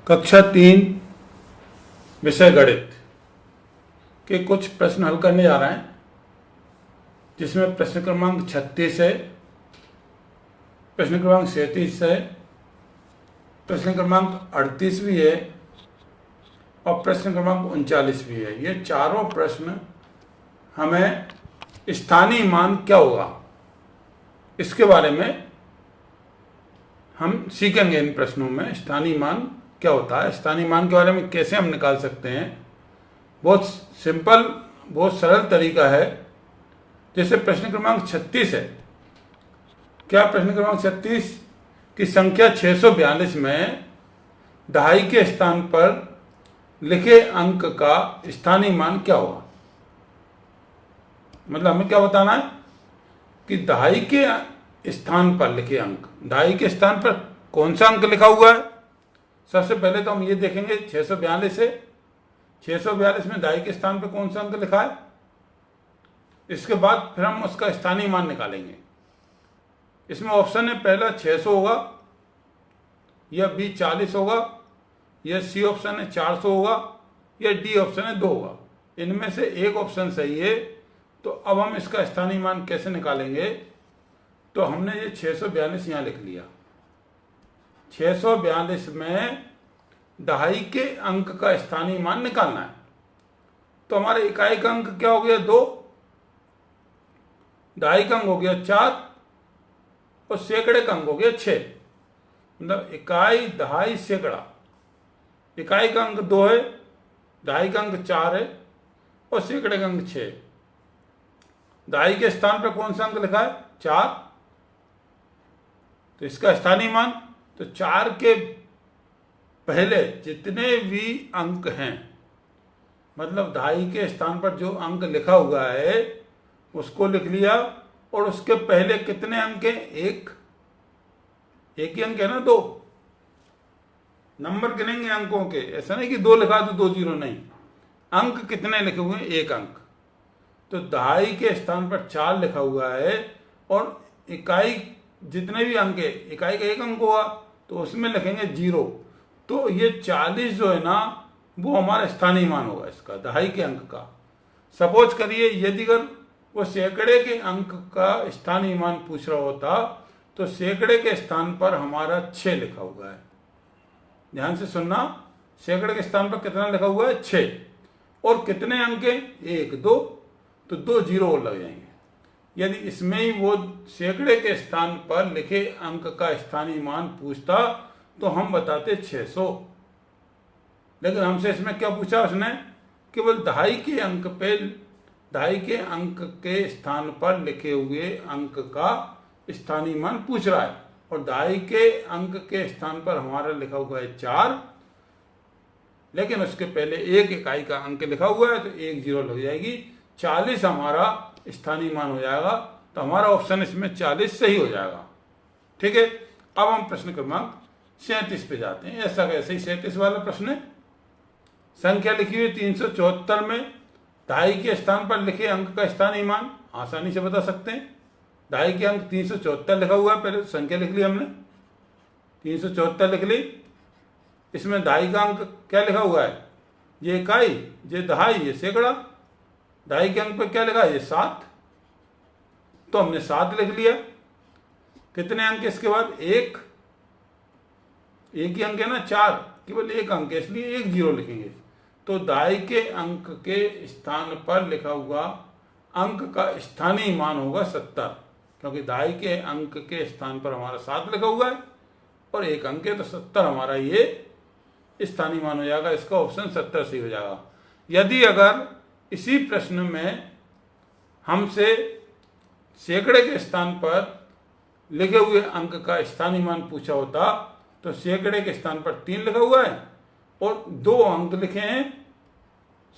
कक्षा 3 विषय गणित के कुछ प्रश्न हल करने जा रहे हैं, जिसमें प्रश्न क्रमांक 36 है, प्रश्न क्रमांक 37 है, प्रश्न क्रमांक 38 भी है और प्रश्न क्रमांक 39 भी है। ये चारों प्रश्न हमें स्थानीय मान क्या होगा इसके बारे में हम सीखेंगे। इन प्रश्नों में स्थानीय मान क्या होता है, स्थानीय मान के बारे में कैसे हम निकाल सकते हैं। बहुत सिंपल, बहुत सरल तरीका है। जैसे प्रश्न क्रमांक 36 है, क्या प्रश्न क्रमांक 36 की संख्या 642 में दहाई के स्थान पर लिखे अंक का स्थानीय मान क्या होगा। मतलब हमें क्या बताना है कि दहाई के स्थान पर लिखे अंक, दहाई के स्थान पर कौन सा अंक लिखा हुआ है। सबसे पहले तो हम ये देखेंगे 642 है, 642 में दहाई के स्थान पर कौन सा अंक लिखा है। इसके बाद फिर हम उसका स्थानीय मान निकालेंगे। इसमें ऑप्शन है, पहला 600 होगा, या बी 40 होगा, या सी ऑप्शन है 400 होगा, या डी ऑप्शन है 2 होगा। इनमें से एक ऑप्शन सही है। तो अब हम इसका स्थानीय मान कैसे निकालेंगे। तो हमने ये 642 यहाँ लिख लिया। 642 में दहाई के अंक का स्थानीय मान निकालना है। तो हमारे इकाई का अंक क्या हो गया 2, दहाई का अंक हो गया 4 और सैकड़े का अंक हो गया 6। मतलब इकाई, दहाई, सैकड़ा। इकाई का अंक 2 है, दहाई का अंक 4 है और सैकड़े का अंक 6। दहाई के स्थान पर कौन सा अंक लिखा है 4, तो इसका स्थानीय मान, तो 4 के पहले जितने भी अंक हैं, मतलब दहाई के स्थान पर जो अंक लिखा हुआ है उसको लिख लिया। और उसके पहले कितने अंक हैं, एक ही अंक है ना, 2 नंबर गिनेंगे अंकों के। ऐसा नहीं कि 2 लिखा तो 2 जीरो, नहीं, अंक कितने लिखे हुए हैं, एक अंक। तो दहाई के स्थान पर 4 लिखा हुआ है और इकाई जितने भी अंक है, इकाई का एक अंक होगा तो उसमें लिखेंगे 0। तो ये 40 जो है ना, वो हमारा स्थानीय मान होगा इसका, दहाई के अंक का। सपोज करिए यदि अगर वो सैकड़े के अंक का स्थानीय मान पूछ रहा होता तो सैकड़े के स्थान पर हमारा 6 लिखा हुआ है। ध्यान से सुनना, सैकड़े के स्थान पर कितना लिखा हुआ है 6। और कितने अंक हैं, 1 2, तो 2 जीरो और लग जाएंगे। यदि इसमें ही वो सैकड़े के स्थान पर लिखे अंक का स्थानीय मान पूछता तो हम बताते 600। लेकिन हमसे इसमें क्या पूछा उसने, केवल दहाई के अंक पे, दहाई के अंक के स्थान पर लिखे हुए अंक का स्थानीय मान पूछ रहा है। और दहाई के अंक के स्थान पर हमारा लिखा हुआ है 4, लेकिन उसके पहले एक इकाई का अंक लिखा हुआ है तो 1 जीरो लग जाएगी। 40 हमारा स्थानीय मान हो जाएगा। तो हमारा ऑप्शन इसमें 40 सही हो जाएगा। ठीक है। अब हम प्रश्न क्रमांक 37 पे जाते हैं। ऐसा कैसे ही 37 वाला प्रश्न है। संख्या लिखी हुई 374 में दहाई के स्थान पर लिखे अंक का स्थानीय मान आसानी से बता सकते हैं। दहाई के अंक 374 लिखा हुआ है, पहले संख्या लिख ली हमने, 374 लिख ली। इसमें दहाई का अंक क्या लिखा हुआ है, ये इकाई, ये दहाई, ये सैकड़ा। दहाई के अंक पर क्या लिखा है, ये 7, तो हमने 7 लिख लिया। कितने अंक इसके बाद, एक ही अंक है ना, 4, केवल एक अंक है इसलिए 1 जीरो लिखेंगे। तो दहाई के अंक के स्थान पर लिखा हुआ अंक का स्थानीय मान होगा 70, क्योंकि दहाई के अंक के स्थान पर हमारा 7 लिखा हुआ है और एक अंक है, तो 70 हमारा ये स्थानीय मान हो जाएगा। इसका ऑप्शन 70 सही हो जाएगा। यदि अगर इसी प्रश्न में हमसे सैकड़े के स्थान पर लिखे हुए अंक का स्थानीय मान पूछा होता तो सैकड़े के स्थान पर 3 लिखा हुआ है और 2 अंक लिखे हैं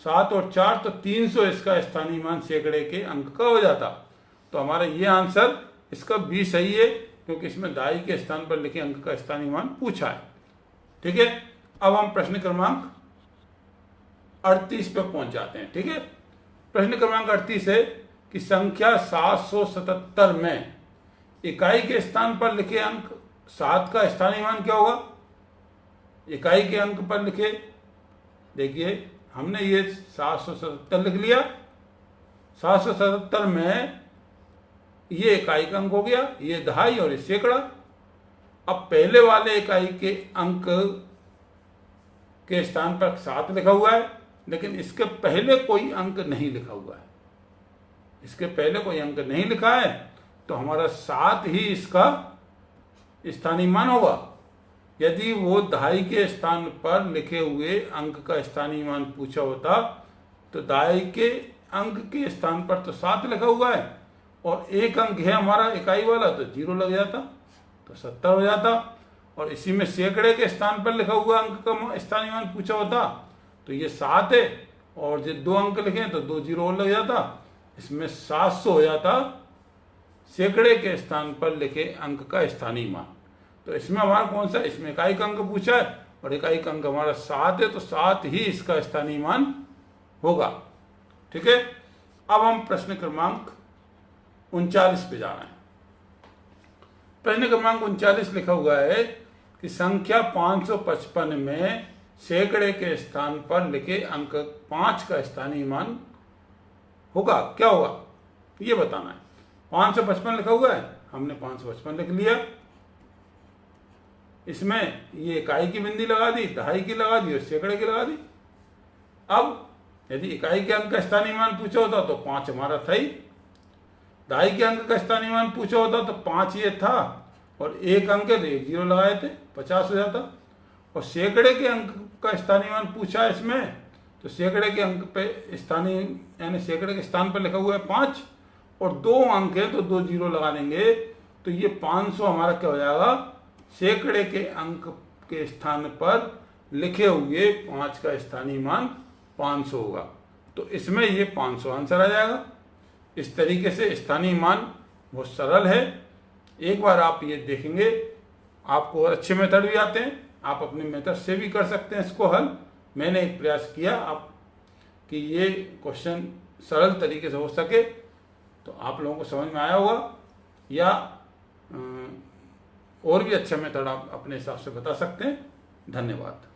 7 और 4, तो 300 इसका स्थानीय मान सैकड़े के अंक का हो जाता। तो हमारा ये आंसर इसका बी सही है, क्योंकि इसमें दहाई के स्थान पर लिखे अंक का स्थानीय मान पूछा है। ठीक है। अब हम प्रश्न क्रमांक 38 पे पहुंच जाते हैं। ठीक है। प्रश्न क्रमांक 38 है कि संख्या 777 में इकाई के स्थान पर लिखे अंक 7 का स्थानीय मान क्या होगा। इकाई के अंक पर लिखे। देखिए हमने ये 777 लिख लिया। 777 में ये इकाई का अंक हो गया, ये दहाई और ये सैकड़ा। अब पहले वाले इकाई के अंक के स्थान पर 7 लिखा हुआ है, लेकिन इसके पहले कोई अंक नहीं लिखा हुआ है। इसके पहले कोई अंक नहीं लिखा है, तो हमारा 7 ही इसका स्थानीय मान होगा। यदि वो दहाई के स्थान पर लिखे हुए अंक का स्थानीय मान पूछा होता, तो दहाई के अंक के स्थान पर तो 7 लिखा हुआ है, और एक अंक है हमारा इकाई वाला, तो 0 लग जाता, तो 70 हो जाता। और इसी में सैकड़े के स्थान पर लिखा हुआ अंक का स्थानीय मान पूछा होता, तो ये 7 है, और जो 2 अंक लिखे हैं तो 2 0 और लग जाता, इसमें 700 हो जाता सैकड़े के स्थान पर लिखे अंक का स्थानीय मान। तो इसमें हमारा कौन सा, इसमें इकाई का अंक पूछा है और इकाई का अंक हमारा 7 है, तो 7 ही इसका स्थानीय मान होगा। ठीक है, अब हम प्रश्न क्रमांक 39 पे जा रहे हैं। प्रश्न क्रमांक 39 लिखा हुआ है कि संख्या 555 में सैकड़े के स्थान पर लिखे अंक 5 का स्थानीय मान होगा, क्या होगा ये बताना है। 555 लिखा हुआ है, हमने 555 लिख लिया। इसमें ये इकाई की बिंदी लगा दी, दहाई की लगा दी और सैकड़े की लगा दी। अब यदि इकाई के अंक का स्थानीय मान पूछा होता तो 5 हमारा था ही, दहाई के अंक का स्थानीय मान पूछा होता तो 5 ये था, और एक अंक है तो 1 0 लगाए थे, 50 हो जाता। और सैकड़े के अंक का स्थानीय मान पूछा है इसमें, तो सैकड़े के अंक पे स्थानीय यानी सैकड़े के स्थान पर लिखा हुआ है 5, और 2 अंक है तो 2 0 लगा देंगे, तो ये 500 हमारा क्या हो जाएगा, सैकड़े के अंक के स्थान पर लिखे हुए 5 का स्थानीय मान 500 होगा। तो इसमें ये 500 आंसर आ जाएगा। इस तरीके से स्थानीय मान बहुत सरल है। एक बार आप ये देखेंगे, आपको और अच्छे मेथड भी आते हैं, आप अपने मेथड से भी कर सकते हैं इसको हल। मैंने एक प्रयास किया आप कि ये क्वेश्चन सरल तरीके से हो सके, तो आप लोगों को समझ में आया होगा। या और भी अच्छा मेथड आप अपने हिसाब से बता सकते हैं। धन्यवाद।